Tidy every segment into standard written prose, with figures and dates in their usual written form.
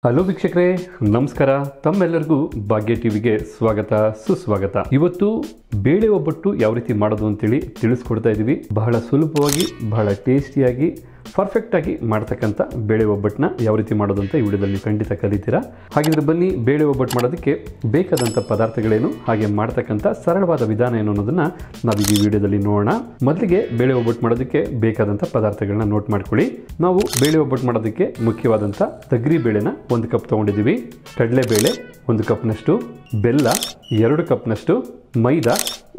Hello ವೀಕ್ಷಕರೇ, ನಮಸ್ಕಾರ. ತಮ್ಮೆಲ್ಲರಿಗೂ ಭಾಗ್ಯ ಟಿವಿಗೆ ಸ್ವಾಗತ, ಸುಸ್ವಾಗತ. ಇವತ್ತು ಬೇಳೆ ಒಬ್ಬಟ್ಟು ಯಾವ ರೀತಿ ಮಾಡೋದು ಅಂತೇಳಿ ತಿಳಿಸ್ಕೊಡ್ತಾ ಇದ್ದೀವಿ. ಬಹಳ ಸುಲಭವಾಗಿ, ಬಹಳ ಟೇಸ್ಟಿಯಾಗಿ, ಪರ್ಫೆಕ್ಟ್ ಆಗಿ ಮಾಡ್ತಕ್ಕಂಥ ಬೇಳೆ ಒಬ್ಬಟ್ಟನ್ನ ಯಾವ ರೀತಿ ಮಾಡೋದು ಅಂತ ಈ ವಿಡಿಯೋದಲ್ಲಿ ಖಂಡಿತ ಕಲಿತೀರಾ. ಹಾಗಿದ್ರೆ ಬನ್ನಿ, ಬೇಳೆ ಒಬ್ಬಟ್ಟು ಮಾಡೋದಕ್ಕೆ ಬೇಕಾದಂಥ ಪದಾರ್ಥಗಳೇನು, ಹಾಗೆ ಮಾಡ್ತಕ್ಕಂಥ ಸರಳವಾದ ವಿಧಾನ ಏನು ಅನ್ನೋದನ್ನ ನಾವೀಗ ಈ ವಿಡಿಯೋದಲ್ಲಿ ನೋಡೋಣ. ಮೊದಲಿಗೆ ಬೇಳೆ ಒಬ್ಬಟ್ಟು ಮಾಡೋದಕ್ಕೆ ಬೇಕಾದಂಥ ಪದಾರ್ಥಗಳನ್ನ ನೋಟ್ ಮಾಡ್ಕೊಳ್ಳಿ. ನಾವು ಬೇಳೆ ಒಬ್ಬಟ್ಟು ಮಾಡೋದಕ್ಕೆ ಮುಖ್ಯವಾದಂಥ ತೊಗರಿ ಬೇಳೆನ 1 ಕಪ್ ತೊಗೊಂಡಿದ್ದೀವಿ, ಕಡಲೆಬೇಳೆ 1 ಕಪ್ನಷ್ಟು, ಬೆಲ್ಲ 2 ಕಪ್ನಷ್ಟು, ಮೈದಾ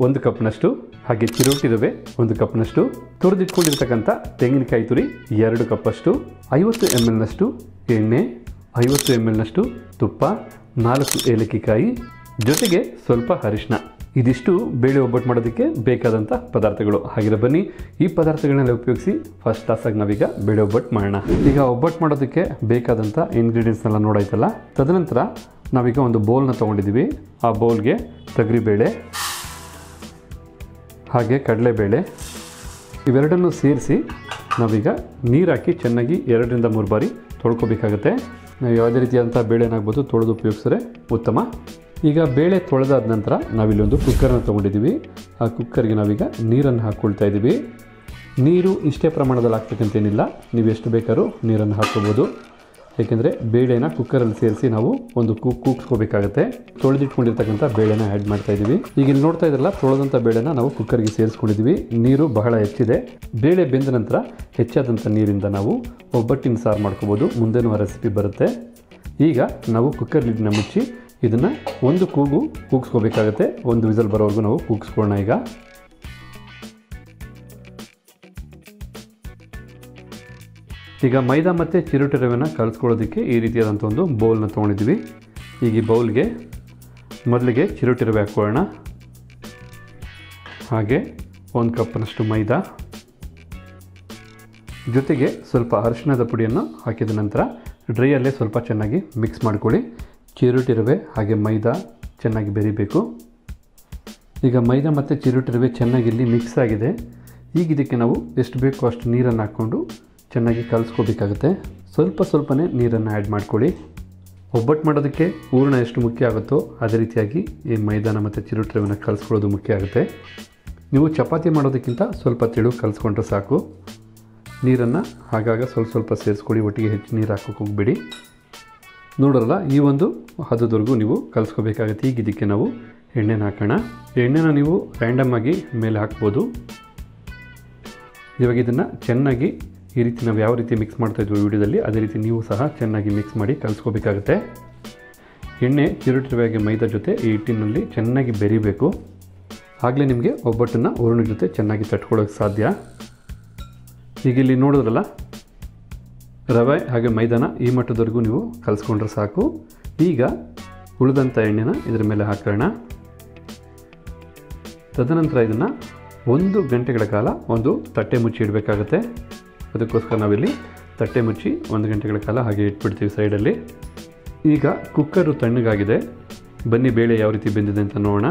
1 ಕಪ್ನಷ್ಟು, ಹಾಗೆ ಚಿರೋಟಿ ರವೆ 1 ಕಪ್ನಷ್ಟು, ತುರಿದಿಟ್ಕೊಂಡಿರ್ತಕ್ಕಂಥ ತೆಂಗಿನಕಾಯಿ ತುರಿ 2 ಕಪ್ಪಷ್ಟು, 50 ml ನಷ್ಟು ಎಣ್ಣೆ, 50 ml ನಷ್ಟು ತುಪ್ಪ, 4 ಏಲಕ್ಕಿಕಾಯಿ, ಜೊತೆಗೆ ಸ್ವಲ್ಪ ಅರಿಶಿನ. ಇದಿಷ್ಟು ಬೇಳೆ ಒಬ್ಬಟ್ಟು ಮಾಡೋದಕ್ಕೆ ಬೇಕಾದಂಥ ಪದಾರ್ಥಗಳು. ಹಾಗೆ ಬನ್ನಿ, ಈ ಪದಾರ್ಥಗಳನ್ನೆಲ್ಲ ಉಪಯೋಗಿಸಿ ಫಸ್ಟ್ ಕ್ಲಾಸಾಗಿ ನಾವೀಗ ಬೇಳೆ ಒಬ್ಬಟ್ಟು ಮಾಡೋಣ. ಈಗ ಒಬ್ಬಟ್ಟು ಮಾಡೋದಕ್ಕೆ ಬೇಕಾದಂಥ ಇಂಗ್ರೀಡಿಯೆಂಟ್ಸ್ನೆಲ್ಲ ನೋಡಾಯ್ತಲ್ಲ. ತದನಂತರ ನಾವೀಗ ಒಂದು ಬೌಲ್ನ ತೊಗೊಂಡಿದ್ದೀವಿ. ಆ ಬೌಲ್ಗೆ ತೊಗರಿಬೇಳೆ ಹಾಗೆ ಕಡಲೆಬೇಳೆ ಇವೆರಡನ್ನು ಸೇರಿಸಿ ನಾವೀಗ ನೀರು ಹಾಕಿ ಚೆನ್ನಾಗಿ 2 ರಿಂದ 3 ಬಾರಿ ತೊಳ್ಕೊಬೇಕಾಗತ್ತೆ. ನಾವು ಯಾವುದೇ ರೀತಿಯಾದಂಥ ಬೇಳೆನಾಗ್ಬೋದು ತೊಳೆದು ಉಪಯೋಗಿಸಿದ್ರೆ ಉತ್ತಮ. ಈಗ ಬೇಳೆ ತೊಳೆದಾದ ನಂತರ ನಾವಿಲ್ಲಿ ಒಂದು ಕುಕ್ಕರ್ನ ತೊಗೊಂಡಿದ್ದೀವಿ. ಆ ಕುಕ್ಕರ್ಗೆ ನಾವೀಗ ನೀರನ್ನು ಹಾಕ್ಕೊಳ್ತಾ ಇದ್ದೀವಿ. ನೀರು ಇಷ್ಟೇ ಪ್ರಮಾಣದಲ್ಲಿ ಹಾಕ್ಬೇಕಂತೇನಿಲ್ಲ, ನೀವು ಎಷ್ಟು ಬೇಕಾದ್ರೂ ನೀರನ್ನು ಹಾಕ್ಕೋಬೋದು. ಏಕೆಂದರೆ ಬೇಳೆನ ಕುಕ್ಕರಲ್ಲಿ ಸೇರಿಸಿ ನಾವು ಒಂದು ಕೂಗಿಸ್ಕೋಬೇಕಾಗತ್ತೆ. ತೊಳೆದಿಟ್ಕೊಂಡಿರ್ತಕ್ಕಂಥ ಬೇಳೆನ ಆ್ಯಡ್ ಮಾಡ್ತಾ ಇದ್ದೀವಿ. ಈಗ ಇಲ್ಲಿ ನೋಡ್ತಾ ಇದ್ರಲ್ಲ, ತೊಳೆದಂಥ ಬೇಳೆನ ನಾವು ಕುಕ್ಕರ್ಗೆ ಸೇರಿಸ್ಕೊಂಡಿದ್ದೀವಿ. ನೀರು ಬಹಳ ಹೆಚ್ಚಿದೆ. ಬೇಳೆ ಬೆಂದ ನಂತರ ಹೆಚ್ಚಾದಂಥ ನೀರಿಂದ ನಾವು ಒಬ್ಬಟ್ಟಿನ ಸಾರು ಮಾಡ್ಕೋಬೋದು. ಮುಂದೆನೂ ಆ ರೆಸಿಪಿ ಬರುತ್ತೆ. ಈಗ ನಾವು ಕುಕ್ಕರ್ ಲಿಡ್ನ ಮುಚ್ಚಿ ಇದನ್ನು ಒಂದು ಕೂಗಿಸ್ಕೋಬೇಕಾಗತ್ತೆ. 1 ವಿಸಲ್ ಬರೋವರೆಗೂ ನಾವು ಕೂಗಿಸ್ಕೊಳ್ಳೋಣ. ಈಗ ಮೈದಾ ಮತ್ತು ಚಿರೋಟಿ ರವೆನ ಕಲಿಸ್ಕೊಳ್ಳೋದಕ್ಕೆ ಈ ರೀತಿಯಾದಂಥ ಒಂದು ಬೌಲ್ನ ತೊಗೊಂಡಿದ್ದೀವಿ. ಈಗ ಈ ಬೌಲ್ಗೆ ಮೊದಲಿಗೆ ಚಿರೋಟಿ ರವೆ ಹಾಕ್ಕೊಳ್ಳೋಣ. ಹಾಗೆ 1 ಕಪ್ನಷ್ಟು ಮೈದಾ, ಜೊತೆಗೆ ಸ್ವಲ್ಪ ಅರಿಶಿಣದ ಪುಡಿಯನ್ನು ಹಾಕಿದ ನಂತರ ಡ್ರೈಯಲ್ಲೇ ಸ್ವಲ್ಪ ಚೆನ್ನಾಗಿ ಮಿಕ್ಸ್ ಮಾಡ್ಕೊಳ್ಳಿ. ಚಿರೋಟಿ ರವೆ ಹಾಗೆ ಮೈದಾ ಚೆನ್ನಾಗಿ ಬೆರಿಬೇಕು. ಈಗ ಮೈದಾ ಮತ್ತು ಚಿರೋಟಿ ರವೆ ಚೆನ್ನಾಗಿ ಇಲ್ಲಿ ಮಿಕ್ಸ್ ಆಗಿದೆ. ಈಗ ಇದಕ್ಕೆ ನಾವು ಎಷ್ಟು ಬೇಕೋ ಅಷ್ಟು ನೀರನ್ನು ಹಾಕ್ಕೊಂಡು ಚೆನ್ನಾಗಿ ಕಲಿಸ್ಕೋಬೇಕಾಗುತ್ತೆ. ಸ್ವಲ್ಪನೇ ನೀರನ್ನು ಆ್ಯಡ್ ಮಾಡ್ಕೊಳ್ಳಿ. ಒಬ್ಬಟ್ಟು ಮಾಡೋದಕ್ಕೆ ಹೂರಣ ಎಷ್ಟು ಮುಖ್ಯ ಆಗುತ್ತೋ ಅದೇ ರೀತಿಯಾಗಿ ಈ ಮೈದಾನ ಮತ್ತು ಚಿರೋಟಿ ರವೆನ ಕಲಿಸ್ಕೊಳ್ಳೋದು ಮುಖ್ಯ ಆಗುತ್ತೆ. ನೀವು ಚಪಾತಿ ಮಾಡೋದಕ್ಕಿಂತ ಸ್ವಲ್ಪ ತೆಳು ಕಲಿಸ್ಕೊಂಡ್ರೆ ಸಾಕು. ನೀರನ್ನು ಆಗಾಗ ಸ್ವಲ್ಪ ಸೇರಿಸ್ಕೊಳ್ಳಿ, ಒಟ್ಟಿಗೆ ಹೆಚ್ಚು ನೀರು ಹಾಕೋಕೆ ಹೋಗಬೇಡಿ. ನೋಡೋರಲ್ಲ, ಈ ಒಂದು ಹದದವರೆಗೂ ನೀವು ಕಲಿಸ್ಕೋಬೇಕಾಗತ್ತೆ. ಈಗ ಇದಕ್ಕೆ ನಾವು ಎಣ್ಣೆನ ಹಾಕೋಣ. ಎಣ್ಣೆನ ನೀವು ರ್ಯಾಂಡಮ್ ಆಗಿ ಮೇಲೆ ಹಾಕ್ಬೋದು. ಇವಾಗ ಇದನ್ನು ಚೆನ್ನಾಗಿ ಈ ರೀತಿ ನಾವು ಯಾವ ರೀತಿ ಮಿಕ್ಸ್ ಮಾಡ್ತಾಯಿದ್ವಿ ವಿಡಿಯೋದಲ್ಲಿ, ಅದೇ ರೀತಿ ನೀವು ಸಹ ಚೆನ್ನಾಗಿ ಮಿಕ್ಸ್ ಮಾಡಿ ಕಲಿಸ್ಕೋಬೇಕಾಗುತ್ತೆ. ಎಣ್ಣೆ ಚಿರೋಟಿ ರವೆಗೆ ಮೈದಾ ಜೊತೆ ಈ ಹಿಟ್ಟಿನಲ್ಲಿ ಚೆನ್ನಾಗಿ ಬೆರಿಬೇಕು. ಆಗಲೇ ನಿಮಗೆ ಒಬ್ಬಟ್ಟನ್ನು ಹೂರಣದ ಜೊತೆ ಚೆನ್ನಾಗಿ ತಟ್ಕೊಳ್ಳೋಕ್ಕೆ ಸಾಧ್ಯ. ಈಗ ಇಲ್ಲಿ ನೋಡಿದ್ರಲ್ಲ, ರವೆ ಹಾಗೆ ಮೈದಾನ ಈ ಮಟ್ಟದವರೆಗೂ ನೀವು ಕಲಿಸ್ಕೊಂಡ್ರೆ ಸಾಕು. ಈಗ ಉಳಿದಂಥ ಎಣ್ಣೆನ ಇದರ ಮೇಲೆ ಹಾಕೋಣ. ತದನಂತರ ಇದನ್ನು 1 ಗಂಟೆಗಳ ಕಾಲ ಒಂದು ತಟ್ಟೆ ಮುಚ್ಚಿ ಇಡಬೇಕಾಗತ್ತೆ. ಅದಕ್ಕೋಸ್ಕರ ನಾವಿಲ್ಲಿ ತಟ್ಟೆ ಮುಚ್ಚಿ 1 ಗಂಟೆಗಳ ಕಾಲ ಹಾಗೆ ಇಟ್ಬಿಡ್ತೀವಿ ಸೈಡಲ್ಲಿ. ಈಗ ಕುಕ್ಕರು ತಣ್ಣಗಾಗಿದೆ. ಬನ್ನಿ ಬೇಳೆ ಯಾವ ರೀತಿ ಬೆಂದಿದೆ ಅಂತ ನೋಡೋಣ.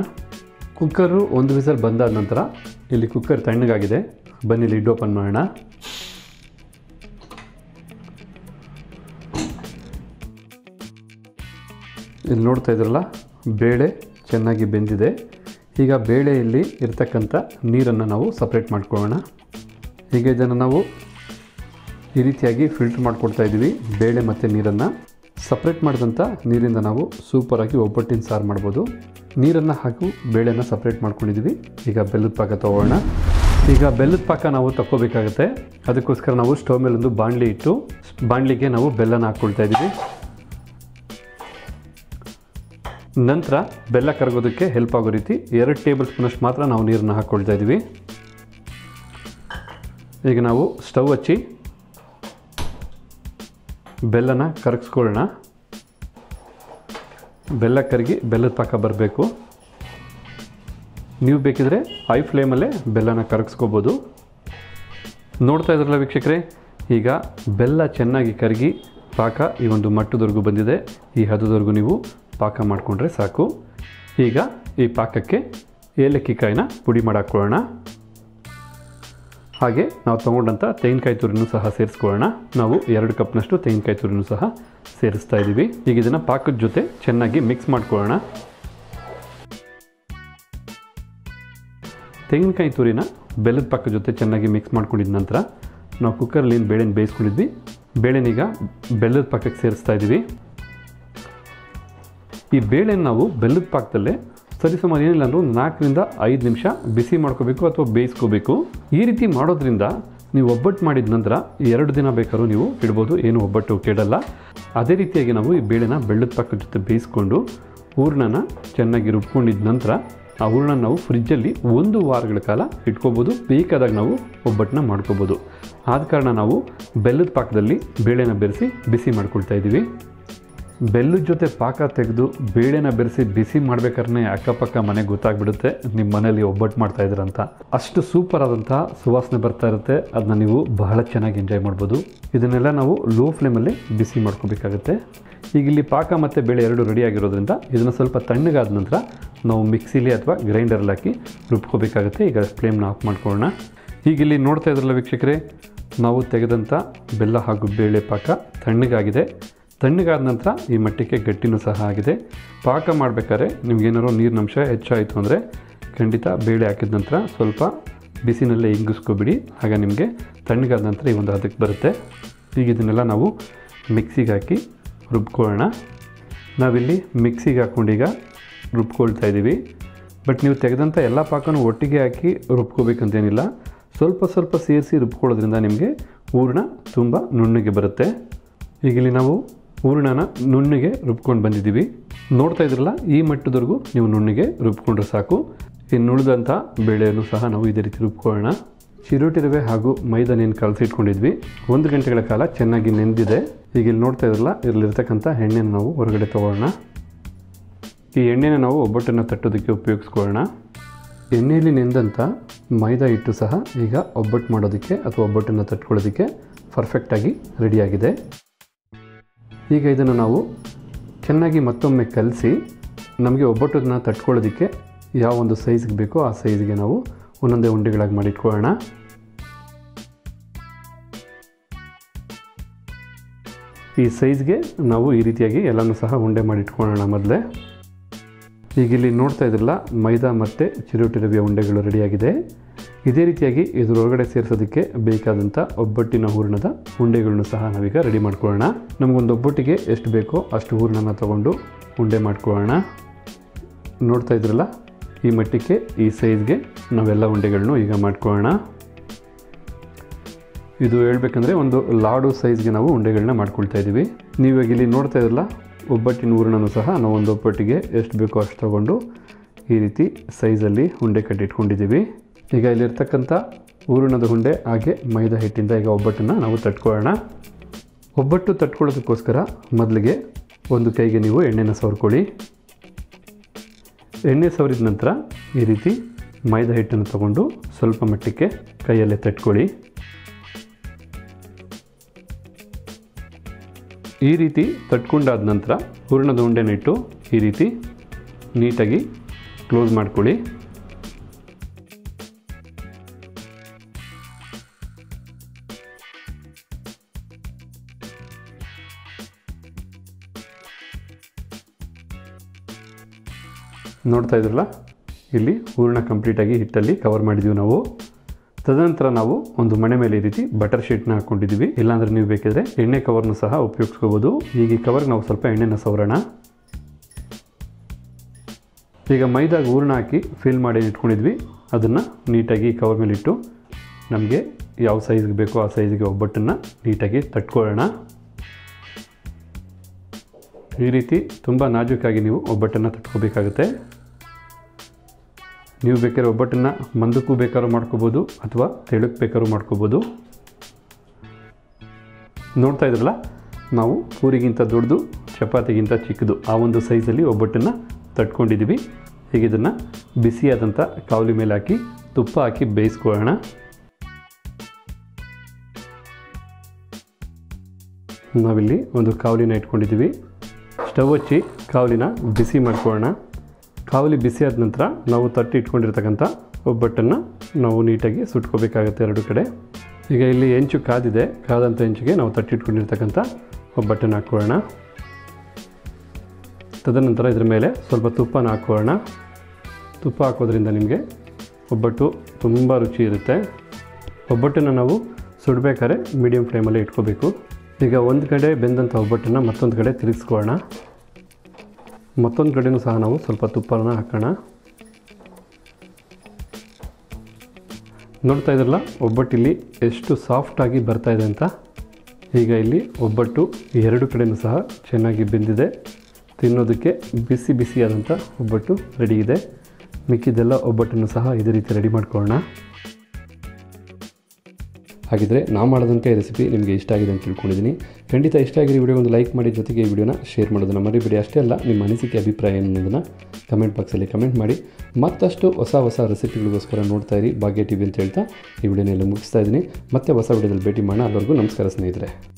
ಕುಕ್ಕರು 1 ವಿಸಲ್ ಬಂದಾದ ನಂತರ ಇಲ್ಲಿ ಕುಕ್ಕರ್ ತಣ್ಣಗಾಗಿದೆ. ಬನ್ನಿ ಲಿಡ್ ಓಪನ್ ಮಾಡೋಣ. ಇಲ್ಲಿ ನೋಡ್ತಾ ಇದ್ರಲ್ಲ, ಬೇಳೆ ಚೆನ್ನಾಗಿ ಬೆಂದಿದೆ. ಈಗ ಬೇಳೆಯಲ್ಲಿ ಇರ್ತಕ್ಕಂಥ ನೀರನ್ನು ನಾವು ಸಪ್ರೇಟ್ ಮಾಡ್ಕೊಳ್ಳೋಣ. ಈಗ ಇದನ್ನು ನಾವು ಈ ರೀತಿಯಾಗಿ ಫಿಲ್ಟ್ರ್ ಮಾಡ್ಕೊಳ್ತಾ ಇದ್ದೀವಿ. ಬೇಳೆ ಮತ್ತು ನೀರನ್ನು ಸಪ್ರೇಟ್ ಮಾಡಿದಂಥ ನೀರಿಂದ ನಾವು ಸೂಪರಾಗಿ ಒಬ್ಬಟ್ಟಿನ ಸಾರು ಮಾಡ್ಬೋದು. ನೀರನ್ನು ಹಾಕಿ ಬೇಳೆನ ಸಪ್ರೇಟ್ ಮಾಡ್ಕೊಂಡಿದ್ದೀವಿ. ಈಗ ಬೆಲ್ಲದ ಪಾಕ ತೊಗೊಳ್ಳೋಣ. ಈಗ ಬೆಲ್ಲದ ಪಾಕ ನಾವು ತಗೋಬೇಕಾಗತ್ತೆ. ಅದಕ್ಕೋಸ್ಕರ ನಾವು ಸ್ಟವ್ ಮೇಲೊಂದು ಬಾಣಲಿ ಇಟ್ಟು ಬಾಣಲಿಗೆ ನಾವು ಬೆಲ್ಲನ ಹಾಕ್ಕೊಳ್ತಾ ಇದ್ದೀವಿ. ನಂತರ ಬೆಲ್ಲ ಕರಗೋದಕ್ಕೆ ಹೆಲ್ಪ್ ಆಗೋ ರೀತಿ 2 ಟೇಬಲ್ ಸ್ಪೂನಷ್ಟು ಮಾತ್ರ ನಾವು ನೀರನ್ನು ಹಾಕ್ಕೊಳ್ತಾ ಇದ್ದೀವಿ. ಈಗ ನಾವು ಸ್ಟವ್ ಹಚ್ಚಿ ಬೆಲ್ಲನ ಕರಗಿಸ್ಕೊಳ್ಳೋಣ. ಬೆಲ್ಲ ಕರಗಿ ಬೆಲ್ಲದ ಪಾಕ ಬರಬೇಕು. ನೀವು ಬೇಕಿದ್ರೆ ಹೈ ಫ್ಲೇಮಲ್ಲೇ ಬೆಲ್ಲನ ಕರಗಿಸ್ಕೋಬೋದು. ನೋಡ್ತಾ ಇದ್ರಲ್ಲ ವೀಕ್ಷಕರೇ, ಈಗ ಬೆಲ್ಲ ಚೆನ್ನಾಗಿ ಕರಗಿ ಪಾಕ ಈ ಒಂದು ಮಟ್ಟದವರೆಗೂ ಬಂದಿದೆ. ಈ ಹದದವರೆಗೂ ನೀವು ಪಾಕ ಮಾಡಿಕೊಂಡ್ರೆ ಸಾಕು. ಈಗ ಈ ಪಾಕಕ್ಕೆ ಏಲಕ್ಕಿಕಾಯಿನ ಪುಡಿ ಮಾಡಾಕೊಳ್ಳೋಣ. ಹಾಗೆ ನಾವು ತೊಗೊಂಡಂಥ ತೆಂಗಿನಕಾಯಿ ತುರಿನೂ ಸಹ ಸೇರಿಸ್ಕೊಳ್ಳೋಣ. ನಾವು 2 ಕಪ್ನಷ್ಟು ತೆಂಗಿನಕಾಯಿ ತುರಿನೂ ಸಹ ಸೇರಿಸ್ತಾ ಇದ್ದೀವಿ. ಈಗ ಇದನ್ನು ಪಾಕದ ಜೊತೆ ಚೆನ್ನಾಗಿ ಮಿಕ್ಸ್ ಮಾಡ್ಕೊಳ್ಳೋಣ. ತೆಂಗಿನಕಾಯಿ ತುರಿನ ಬೆಲ್ಲದ ಪಾಕದ ಜೊತೆ ಚೆನ್ನಾಗಿ ಮಿಕ್ಸ್ ಮಾಡ್ಕೊಂಡಿದ ನಂತರ ನಾವು ಕುಕ್ಕರಲ್ಲಿ ಏನು ಬೇಳೆನ ಬೇಯಿಸ್ಕೊಂಡಿದ್ವಿ, ಬೇಳೆನೀಗ ಬೆಲ್ಲದ ಪಾಕಕ್ಕೆ ಸೇರಿಸ್ತಾ ಇದ್ದೀವಿ. ಈ ಬೇಳೆನ ನಾವು ಬೆಲ್ಲದ ಪಾಕದಲ್ಲೇ ಸರಿಸುಮಾರು ಏನಿಲ್ಲ ಅಂದರೂ 4 ರಿಂದ 5 ನಿಮಿಷ ಬಿಸಿ ಮಾಡ್ಕೋಬೇಕು ಅಥವಾ ಬೇಯಿಸ್ಕೋಬೇಕು. ಈ ರೀತಿ ಮಾಡೋದ್ರಿಂದ ನೀವು ಒಬ್ಬಟ್ಟು ಮಾಡಿದ ನಂತರ 2 ದಿನ ಬೇಕಾದ್ರೂ ನೀವು ಇಡ್ಬೋದು, ಏನು ಒಬ್ಬಟ್ಟು ಕೆಡಲ್ಲ. ಅದೇ ರೀತಿಯಾಗಿ ನಾವು ಈ ಬೇಳೆನ ಬೆಲ್ಲದ ಪಾಕದ ಜೊತೆ ಬೇಯಿಸ್ಕೊಂಡು ಹೂರಣನ ಚೆನ್ನಾಗಿ ರುಬ್ಕೊಂಡಿದ ನಂತರ ಆ ಹೂರಣ ನಾವು ಫ್ರಿಜ್ಜಲ್ಲಿ 1 ವಾರಗಳ ಕಾಲ ಇಟ್ಕೋಬೋದು. ಬೇಕಾದಾಗ ನಾವು ಒಬ್ಬಟ್ಟನ್ನ ಮಾಡ್ಕೋಬೋದು. ಆದ ಕಾರಣ ನಾವು ಬೆಲ್ಲದ ಪಾಕದಲ್ಲಿ ಬೇಳೆನ ಬೆರೆಸಿ ಬಿಸಿ ಮಾಡ್ಕೊಳ್ತಾ ಇದ್ದೀವಿ. ಬೆಲ್ಲದ ಜೊತೆ ಪಾಕ ತೆಗೆದು ಬೇಳೆನ ಬೆರೆಸಿ ಬಿಸಿ ಮಾಡ್ಬೇಕಾದ್ರೆ ಅಕ್ಕಪಕ್ಕ ಮನೆಗೆ ಗೊತ್ತಾಗ್ಬಿಡುತ್ತೆ ನಿಮ್ಮ ಮನೇಲಿ ಒಬ್ಬಟ್ಟು ಮಾಡ್ತಾಯಿದ್ದೀರ ಅಂತ. ಅಷ್ಟು ಸೂಪರ್ ಆದಂಥ ಸುವಾಸನೆ ಬರ್ತಾ ಇರುತ್ತೆ. ಅದನ್ನ ನೀವು ಬಹಳ ಚೆನ್ನಾಗಿ ಎಂಜಾಯ್ ಮಾಡ್ಬೋದು. ಇದನ್ನೆಲ್ಲ ನಾವು ಲೋ ಫ್ಲೇಮಲ್ಲಿ ಬಿಸಿ ಮಾಡ್ಕೋಬೇಕಾಗುತ್ತೆ. ಈಗ ಇಲ್ಲಿ ಪಾಕ ಮತ್ತು ಬೇಳೆ ಎರಡು ರೆಡಿ ಆಗಿರೋದ್ರಿಂದ ಇದನ್ನು ಸ್ವಲ್ಪ ತಣ್ಣಗಾದ ನಂತರ ನಾವು ಮಿಕ್ಸಿಲಿ ಅಥವಾ ಗ್ರೈಂಡರಲ್ಲಿ ಹಾಕಿ ರುಬ್ಕೋಬೇಕಾಗುತ್ತೆ. ಈಗ ಫ್ಲೇಮ್ನ ಆಫ್ ಮಾಡ್ಕೊಳ್ಳೋಣ. ಈಗ ಇಲ್ಲಿ ನೋಡ್ತಾ ಇದ್ರಲ್ಲ ವೀಕ್ಷಕರೇ, ನಾವು ತೆಗೆದಂಥ ಬೆಲ್ಲ ಹಾಗೂ ಬೇಳೆ ಪಾಕ ತಣ್ಣಗಾಗಿದೆ. ತಣ್ಣಗಾದ ನಂತರ ಈ ಮಟ್ಟಕ್ಕೆ ಗಟ್ಟಿನೂ ಸಹ ಆಗಿದೆ. ಪಾಕ ಮಾಡಬೇಕಾದ್ರೆ ನಿಮ್ಗೇನಾದ್ರು ನೀರಿನಂಶ ಹೆಚ್ಚಾಯಿತು ಅಂದರೆ ಖಂಡಿತ ಬೇಳೆ ಹಾಕಿದ ನಂತರ ಸ್ವಲ್ಪ ಬಿಸಿನಲ್ಲೇ ಇಂಗಿಸ್ಕೊಬಿಡಿ. ಆಗ ನಿಮಗೆ ತಣ್ಣಗಾದ ನಂತರ ಈ ಒಂದು ಹದಕ್ಕೆ ಬರುತ್ತೆ. ಈಗ ಇದನ್ನೆಲ್ಲ ನಾವು ಮಿಕ್ಸಿಗೆ ಹಾಕಿ ರುಬ್ಕೊಳ್ಳೋಣ. ನಾವಿಲ್ಲಿ ಮಿಕ್ಸಿಗೆ ಹಾಕ್ಕೊಂಡೀಗ ರುಬ್ಕೊಳ್ತಾ ಇದ್ದೀವಿ. ಬಟ್ ನೀವು ತೆಗೆದಂಥ ಎಲ್ಲ ಪಾಕನೂ ಒಟ್ಟಿಗೆ ಹಾಕಿ ರುಬ್ಕೋಬೇಕಂತೇನಿಲ್ಲ. ಸ್ವಲ್ಪ ಸ್ವಲ್ಪ ಸೇರಿಸಿ ರುಬ್ಕೊಳ್ಳೋದ್ರಿಂದ ನಿಮಗೆ ಹೂರಣ ತುಂಬ ನುಣ್ಣಗೆ ಬರುತ್ತೆ. ಈಗ ಇಲ್ಲಿ ನಾವು ಹೂರಣನ ನುಣ್ಣಗೆ ರುಬ್ಕೊಂಡು ಬಂದಿದ್ದೀವಿ. ನೋಡ್ತಾ ಇದ್ರಲ್ಲ, ಈ ಮಟ್ಟದವರೆಗೂ ನೀವು ನುಣ್ಣಗೆ ರುಬ್ಕೊಂಡ್ರೆ ಸಾಕು. ಇನ್ನು ಉಳಿದಂಥ ಬೇಳೆಯನ್ನು ಸಹ ನಾವು ಇದೇ ರೀತಿ ರುಬ್ಕೊಳ್ಳೋಣ. ಚಿರೋಟಿ ರವೆ ಹಾಗೂ ಮೈದಾನೇನು ಕಲಸಿಟ್ಕೊಂಡಿದ್ವಿ, 1 ಗಂಟೆಗಳ ಕಾಲ ಚೆನ್ನಾಗಿ ನೆಂದಿದೆ. ಈಗ ಇಲ್ಲಿ ನೋಡ್ತಾ ಇದ್ರಲ್ಲ, ಇದರಲ್ಲಿರ್ತಕ್ಕಂಥ ಎಣ್ಣೆನ ನಾವು ಹೊರಗಡೆ ತೊಗೊಳ್ಳೋಣ. ಈ ಎಣ್ಣೆನ ನಾವು ಒಬ್ಬಟ್ಟನ್ನು ತಟ್ಟೋದಕ್ಕೆ ಉಪಯೋಗಿಸ್ಕೊಳ್ಳೋಣ. ಎಣ್ಣೆಯಲ್ಲಿ ನೆಂದಂಥ ಮೈದಾ ಹಿಟ್ಟು ಸಹ ಈಗ ಒಬ್ಬಟ್ಟು ಮಾಡೋದಕ್ಕೆ ಅಥವಾ ಒಬ್ಬಟ್ಟನ್ನು ತಟ್ಕೊಳ್ಳೋದಕ್ಕೆ ಪರ್ಫೆಕ್ಟಾಗಿ ರೆಡಿಯಾಗಿದೆ. ಈಗ ಇದನ್ನು ನಾವು ಚೆನ್ನಾಗಿ ಮತ್ತೊಮ್ಮೆ ಕಲಸಿ ನಮಗೆ ಒಬ್ಬಟ್ಟನ್ನು ತಟ್ಕೊಳ್ಳೋದಕ್ಕೆ ಯಾವ ಒಂದು ಸೈಜ್ಗೆ ಬೇಕೋ ಆ ಸೈಜ್ಗೆ ನಾವು ಒಂದೊಂದೇ ಉಂಡೆಗಳಾಗಿ ಮಾಡಿಟ್ಕೊಳ್ಳೋಣ. ಈ ಸೈಜ್ಗೆ ನಾವು ಈ ರೀತಿಯಾಗಿ ಎಲ್ಲನೂ ಸಹ ಉಂಡೆ ಮಾಡಿಟ್ಕೊಳ್ಳೋಣ ಮೊದಲೇ. ಈಗ ಇಲ್ಲಿ ನೋಡ್ತಾ ಇದ್ರಲ್ಲ, ಮೈದಾ ಮತ್ತು ಚಿರೋಟಿ ರವೆಯ ಉಂಡೆಗಳು ರೆಡಿಯಾಗಿದೆ. ಇದೇ ರೀತಿಯಾಗಿ ಇದರೊಳಗಡೆ ಸೇರಿಸೋದಕ್ಕೆ ಬೇಕಾದಂಥ ಒಬ್ಬಟ್ಟಿನ ಹೂರಣದ ಉಂಡೆಗಳನ್ನು ಸಹ ನಾವೀಗ ರೆಡಿ ಮಾಡ್ಕೊಳ್ಳೋಣ. ನಮಗೊಂದು ಒಬ್ಬಟ್ಟಿಗೆ ಎಷ್ಟು ಬೇಕೋ ಅಷ್ಟು ಹೂರಣನ ತೊಗೊಂಡು ಉಂಡೆ ಮಾಡ್ಕೊಳ್ಳೋಣ. ನೋಡ್ತಾ ಇದ್ರಲ್ಲ, ಈ ಮಟ್ಟಕ್ಕೆ ಈ ಸೈಜ್ಗೆ ನಾವೆಲ್ಲ ಉಂಡೆಗಳನ್ನು ಈಗ ಮಾಡ್ಕೊಳ್ಳೋಣ. ಇದು ಹೇಳ್ಬೇಕಂದ್ರೆ ಒಂದು ಲಾಡು ಸೈಜ್ಗೆ ನಾವು ಉಂಡೆಗಳನ್ನ ಮಾಡ್ಕೊಳ್ತಾ ಇದ್ದೀವಿ. ನೀವಾಗ ಇಲ್ಲಿ ನೋಡ್ತಾ ಇದ್ರಲ್ಲ, ಒಬ್ಬಟ್ಟಿನ ಹೂರಣನೂ ಸಹ ನಾವು ಒಂದು ಒಬ್ಬಟ್ಟಿಗೆ ಎಷ್ಟು ಬೇಕೋ ಅಷ್ಟು ತೊಗೊಂಡು ಈ ರೀತಿ ಸೈಜಲ್ಲಿ ಉಂಡೆ ಕಟ್ಟಿಟ್ಕೊಂಡಿದ್ದೀವಿ. ಈಗ ಇಲ್ಲಿರ್ತಕ್ಕಂಥ ಹೂರಣದ ಉಂಡೆ ಹಾಗೆ ಮೈದಾ ಹಿಟ್ಟಿಂದ ಈಗ ಒಬ್ಬಟ್ಟನ್ನು ನಾವು ತಟ್ಕೊಳ್ಳೋಣ. ಒಬ್ಬಟ್ಟು ತಟ್ಕೊಳ್ಳೋದಕ್ಕೋಸ್ಕರ ಮೊದಲಿಗೆ ಒಂದು ಕೈಗೆ ನೀವು ಎಣ್ಣೆನ ಸವರ್ಕೊಳ್ಳಿ. ಎಣ್ಣೆ ಸವರಿದ ನಂತರ ಈ ರೀತಿ ಮೈದಾ ಹಿಟ್ಟನ್ನು ತಗೊಂಡು ಸ್ವಲ್ಪ ಮಟ್ಟಕ್ಕೆ ಕೈಯಲ್ಲೇ ತಟ್ಕೊಳ್ಳಿ. ಈ ರೀತಿ ತಟ್ಕೊಂಡಾದ ನಂತರ ಹೂರಣದ ಉಂಡೆನ ಇಟ್ಟು ಈ ರೀತಿ ನೀಟಾಗಿ ಕ್ಲೋಸ್ ಮಾಡ್ಕೊಳ್ಳಿ. ನೋಡ್ತಾ ಇದ್ರಲ್ಲ, ಇಲ್ಲಿ ಹೂರಣ ಕಂಪ್ಲೀಟಾಗಿ ಹಿಟ್ಟಲ್ಲಿ ಕವರ್ ಮಾಡಿದ್ದೀವಿ ನಾವು. ತದನಂತರ ನಾವು ಒಂದು ಮಣೆ ಮೇಲೆ ಈ ರೀತಿ ಬಟರ್ ಶೀಟ್ನ ಹಾಕ್ಕೊಂಡಿದ್ದೀವಿ. ಇಲ್ಲಾಂದರೆ ನೀವು ಬೇಕಿದ್ರೆ ಎಣ್ಣೆ ಕವರ್ನ ಸಹ ಉಪಯೋಗಿಸ್ಕೋಬೋದು. ಈಗ ಈ ಕವರ್ಗೆ ನಾವು ಸ್ವಲ್ಪ ಎಣ್ಣೆನ ಸವರೋಣ. ಈಗ ಮೈದಾಗ ಹೂರಣ ಹಾಕಿ ಫಿಲ್ ಮಾಡಿ ಇಟ್ಕೊಂಡಿದ್ವಿ, ಅದನ್ನು ನೀಟಾಗಿ ಕವರ್ ಮೇಲೆ ಇಟ್ಟು ನಮಗೆ ಯಾವ ಸೈಜ್ಗೆ ಬೇಕೋ ಆ ಸೈಜ್ಗೆ ಒಬ್ಬಟ್ಟನ್ನು ನೀಟಾಗಿ ತಟ್ಕೊಳ್ಳೋಣ. ಈ ರೀತಿ ತುಂಬ ನಾಜೂಕಾಗಿ ನೀವು ಒಬ್ಬಟ್ಟನ್ನು ತಟ್ಕೋಬೇಕಾಗುತ್ತೆ. ನೀವು ಬೇಕಾದ್ರೆ ಒಬ್ಬಟ್ಟನ್ನು ಮಂದಕ್ಕೂ ಬೇಕಾದ್ರೂ ಮಾಡ್ಕೋಬೋದು ಅಥವಾ ತೆಳುಕ್ಕೆ ಬೇಕಾದ್ರೂ ಮಾಡ್ಕೋಬೋದು. ನೋಡ್ತಾ ಇದ್ರಲ್ಲ, ನಾವು ಪೂರಿಗಿಂತ ದೊಡ್ಡದು, ಚಪಾತಿಗಿಂತ ಚಿಕ್ಕದು ಆ ಒಂದು ಸೈಜಲ್ಲಿ ಒಬ್ಬಟ್ಟನ್ನು ತಟ್ಕೊಂಡಿದ್ದೀವಿ. ಈಗ ಇದನ್ನು ಬಿಸಿಯಾದಂಥ ಕಾವಲಿ ಮೇಲೆ ಹಾಕಿ ತುಪ್ಪ ಹಾಕಿ ಬೇಯಿಸ್ಕೊಳ್ಳೋಣ. ನಾವಿಲ್ಲಿ ಒಂದು ಕಾವಲಿನ ಇಟ್ಕೊಂಡಿದ್ದೀವಿ. ಸ್ಟವ್ ಹಚ್ಚಿ ಕಾವಲಿನ ಬಿಸಿ ಮಾಡ್ಕೊಳ್ಳೋಣ. ಕಾವಲಿ ಬಿಸಿಯಾದ ನಂತರ ನಾವು ತಟ್ಟಿ ಇಟ್ಕೊಂಡಿರ್ತಕ್ಕಂಥ ಒಬ್ಬಟ್ಟನ್ನು ನಾವು ನೀಟಾಗಿ ಸುಟ್ಕೋಬೇಕಾಗತ್ತೆ ಎರಡು ಕಡೆ. ಈಗ ಇಲ್ಲಿ ಹೆಂಚು ಕಾದಿದೆ. ಕಾದಂಥ ಹೆಂಚಿಗೆ ನಾವು ತಟ್ಟಿ ಇಟ್ಕೊಂಡಿರ್ತಕ್ಕಂಥ ಒಬ್ಬಟ್ಟನ್ನು ಹಾಕ್ಕೊಳ್ಳೋಣ. ತದನಂತರ ಇದರ ಮೇಲೆ ಸ್ವಲ್ಪ ತುಪ್ಪನ ಹಾಕೋಣ. ತುಪ್ಪ ಹಾಕೋದ್ರಿಂದ ನಿಮಗೆ ಒಬ್ಬಟ್ಟು ತುಂಬ ರುಚಿ ಇರುತ್ತೆ. ಒಬ್ಬಟ್ಟನ್ನು ನಾವು ಸುಡಬೇಕಾದ್ರೆ ಮೀಡಿಯಮ್ ಫ್ಲೇಮಲ್ಲೇ ಇಟ್ಕೋಬೇಕು. ಈಗ ಒಂದು ಕಡೆ ಬೆಂದಂಥ ಒಬ್ಬಟ್ಟನ್ನು ಮತ್ತೊಂದು ಕಡೆ ತಿರುಗಿಸ್ಕೊಳ್ಳೋಣ. ಮತ್ತೊಂದು ಕಡೆಯೂ ಸಹ ನಾವು ಸ್ವಲ್ಪ ತುಪ್ಪನ ಹಾಕೋಣ. ನೋಡ್ತಾ ಇದ್ರಲ್ಲ ಒಬ್ಬಟ್ಟಿಲ್ಲಿ ಎಷ್ಟು ಸಾಫ್ಟಾಗಿ ಬರ್ತಾಯಿದೆ ಅಂತ. ಈಗ ಇಲ್ಲಿ ಒಬ್ಬಟ್ಟು ಎರಡು ಕಡೆಯೂ ಸಹ ಚೆನ್ನಾಗಿ ಬೆಂದಿದೆ. ತಿನ್ನೋದಕ್ಕೆ ಬಿಸಿ ಬಿಸಿಯಾದಂಥ ಒಬ್ಬಟ್ಟು ರೆಡಿ ಇದೆ. ಮಿಕ್ಕಿದ್ದೆಲ್ಲ ಒಬ್ಬಟ್ಟನ್ನು ಸಹ ಇದೇ ರೀತಿ ರೆಡಿ ಮಾಡ್ಕೊಳ್ಳೋಣ. ಹಾಗಿದ್ರೆ ನಾವು ಮಾಡೋದಂಥ ಈ ರೆಸಿಪಿ ನಿಮಗೆ ಇಷ್ಟ ಆಗಿದೆ ಅಂತ ತಿಳ್ಕೊಂಡಿದ್ದೀನಿ. ಖಂಡಿತ ಇಷ್ಟ ಆಗಿರೋ ವಿಡಿಯೋ ಒಂದು ಲೈಕ್ ಮಾಡಿ, ಜೊತೆಗೆ ಈ ವಿಡಿಯೋನ ಶೇರ್ ಮಾಡೋದನ್ನು ಮರಿಬೇಡಿ. ಅಷ್ಟೇ ಅಲ್ಲ, ನಿಮ್ಮ ಅನಿಸಿಕೆ ಅಭಿಪ್ರಾಯ ಅನ್ನೋದನ್ನು ಕಮೆಂಟ್ ಬಾಕ್ಸಲ್ಲಿ ಕಮೆಂಟ್ ಮಾಡಿ. ಮತ್ತಷ್ಟು ಹೊಸ ರೆಸಿಪಿಗಳಿಗೋಸ್ಕರ ನೋಡ್ತಾ ಇರಿ ಭಾಗ್ಯ ಟಿವಿ ಅಂತ ಹೇಳ್ತಾ ಈ ವಿಡಿಯೋನೆಲ್ಲ ಮುಗಿಸ್ತಾ ಇದ್ದೀನಿ. ಮತ್ತೆ ಹೊಸ ವಿಡಿಯೋದಲ್ಲಿ ಭೇಟಿ ಮಾಡೋಣ. ಅಲ್ಲಿವರೆಗೂ ನಮಸ್ಕಾರ ಸ್ನೇಹಿತರೆ.